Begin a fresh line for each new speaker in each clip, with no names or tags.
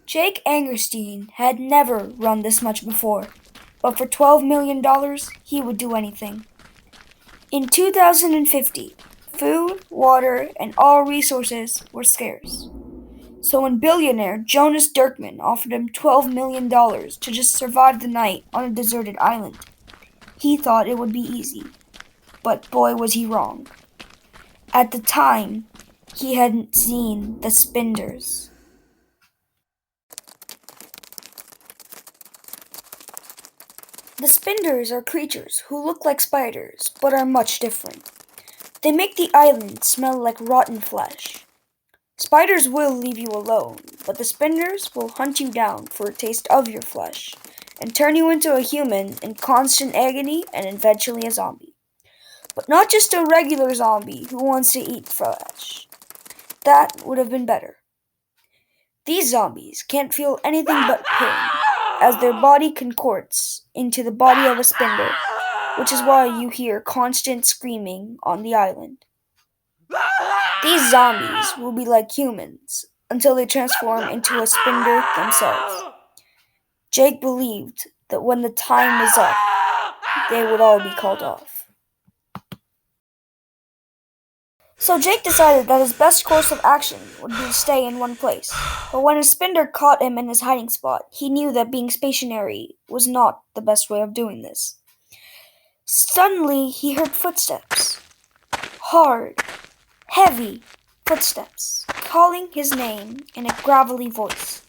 Jake Angerstein had never run this much before, but for $12 million, he would do anything. In 2050, food, water, and all resources were scarce. So when billionaire Jonas Dirkman offered him $12 million to just survive the night on a deserted island, he thought it would be easy. But boy was he wrong. At the time, he hadn't seen the Spinders. The Spinders are creatures who look like spiders, but are much different. They make the island smell like rotten flesh. Spiders will leave you alone, but the Spinders will hunt you down for a taste of your flesh and turn you into a human in constant agony and eventually a zombie. But not just a regular zombie who wants to eat flesh. That would have been better. These zombies can't feel anything but pain, as their body contorts into the body of a Spinder, which is why you hear constant screaming on the island. These zombies will be like humans until they transform into a Spinder themselves. Jake believed that when the time was up, they would all be called off. So Jake decided that his best course of action would be to stay in one place. But when a Spinder caught him in his hiding spot, he knew that being stationary was not the best way of doing this. Suddenly, he heard footsteps. Hard, heavy footsteps, calling his name in a gravelly voice.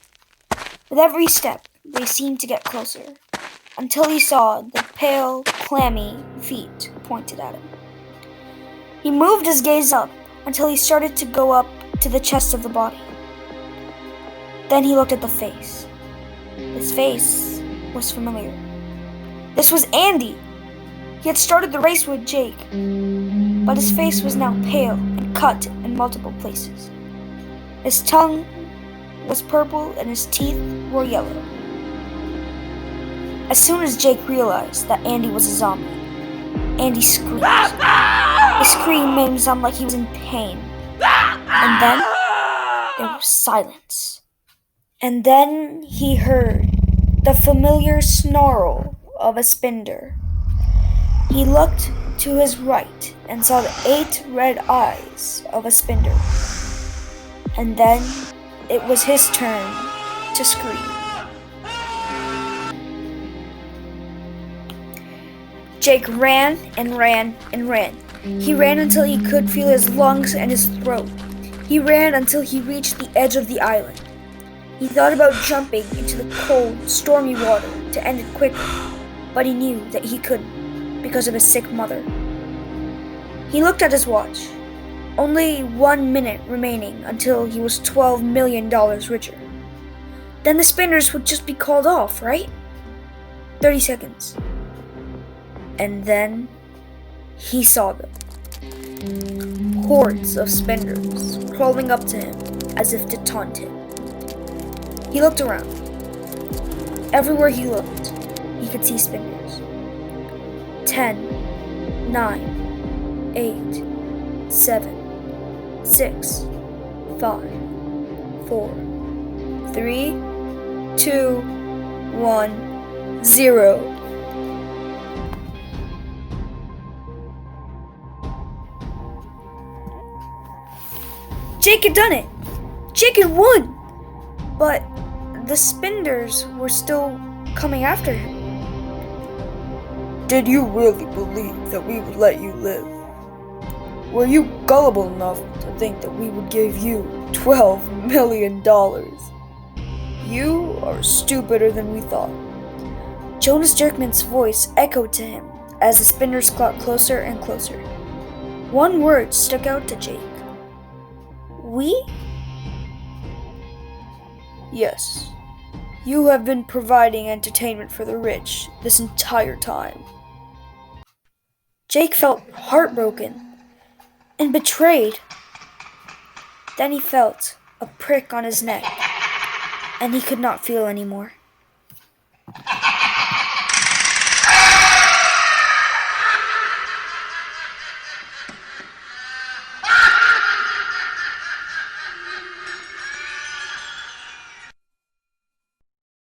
With every step, they seemed to get closer, until he saw the pale, clammy feet pointed at him. He moved his gaze up until he started to go up to the chest of the body. Then he looked at the face. His face was familiar. This was Andy! He had started the race with Jake, but his face was now pale and cut in multiple places. His tongue was purple and his teeth were yellow. As soon as Jake realized that Andy was a zombie, Andy screamed. His scream made him sound like he was in pain. And then there was silence. And then he heard the familiar snarl of a Spinder. He looked to his right and saw the 8 red eyes of a Spinder. And then it was his turn to scream. Jake ran and ran and ran. He ran until he could feel his lungs and his throat. He ran until he reached the edge of the island. He thought about jumping into the cold, stormy water to end it quickly, but he knew that he couldn't because of his sick mother. He looked at his watch. Only 1 minute remaining until he was $12 million richer. Then the Spinders would just be called off, right? 30 seconds. And then he saw them. Hordes of Spinders crawling up to him as if to taunt him. He looked around. Everywhere he looked, he could see Spinders. 10, 9, 8, 7, 6, 5, 4, 3, 2, 1, 0. Jake had done it! Jake had won! But the Spinders were still coming after him.
Did you really believe that we would let you live? Were you gullible enough to think that we would give you $12 million? You are stupider than we thought.
Jonas Jerkman's voice echoed to him as the Spinders got closer and closer. One word stuck out to Jake. We?
Yes. You have been providing entertainment for the rich this entire time.
Jake felt heartbroken and betrayed. Then he felt a prick on his neck, and he could not feel anymore.